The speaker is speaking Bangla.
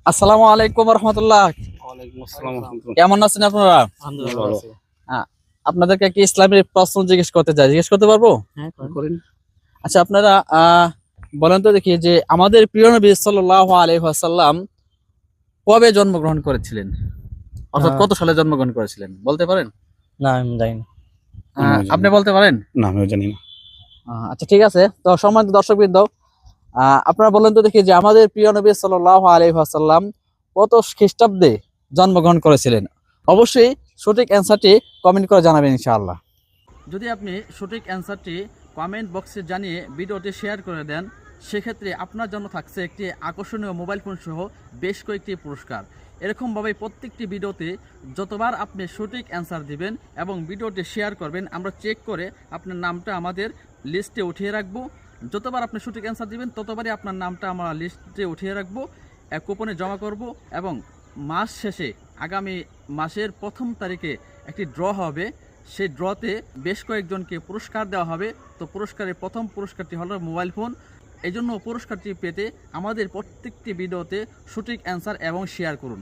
আসসালামু আলাইকুম রহমতুল্লাহ। ওয়ালাইকুম আসসালাম ওয়া রাহমাতুল্লাহ। কেমন আছেন আপনারা? আলহামদুলিল্লাহ ভালো। আপনাদেরকে কি ইসলামের প্রশ্ন জিজ্ঞেস করতে পারবো? হ্যাঁ, করেন। আচ্ছা, আপনারা বলেন তো দেখি যে আমাদের প্রিয় নবী সাল্লাল্লাহু আলাইহি ওয়াসাল্লাম কবে জন্মগ্রহণ করেছিলেন, অর্থাৎ কত সালে জন্মগ্রহণ করেছিলেন বলতে পারেন? না, আমি জানি না। আপনি বলতে পারেন? না, আমিও জানি না। আচ্ছা, ঠিক আছে। তো সম্মানিত দর্শকবৃন্দ, আপনারা বলেন তো দেখি যে আমাদের প্রিয় নবী সাল্লাল্লাহু আলাইহি ওয়াসাল্লাম কত খ্রিস্টাব্দে জন্মগ্রহণ করেছিলেন? অবশ্যই সঠিক অ্যান্সারটি কমেন্ট করে জানাবেন ইনশাআল্লাহ। যদি আপনি সঠিক অ্যান্সারটি কমেন্ট বক্সে জানিয়ে ভিডিওটি শেয়ার করে দেন, সেক্ষেত্রে আপনার জন্য থাকছে একটি আকর্ষণীয় মোবাইল ফোন সহ বেশ কয়েকটি পুরস্কার। এরকমভাবে প্রত্যেকটি ভিডিওতে যতবার আপনি সঠিক অ্যান্সার দিবেন এবং ভিডিওটি শেয়ার করবেন, আমরা চেক করে আপনার নামটা আমাদের লিস্টে উঠিয়ে রাখবো। যতবার আপনি সঠিক অ্যান্সার দিবেন ততবারই আপনার নামটা আমরা লিস্টে উঠিয়ে রাখবো, এক কুপনে জমা করব এবং মাস শেষে আগামী মাসের 1ম তারিখে একটি ড্র হবে। সেই ড্রতে বেশ কয়েকজনকে পুরস্কার দেওয়া হবে। তো পুরস্কারের প্রথম পুরস্কারটি হলো মোবাইল ফোন। এই জন্য পুরস্কারটি পেতে আমাদের প্রত্যেকটি ভিডিওতে সঠিক অ্যান্সার এবং শেয়ার করুন।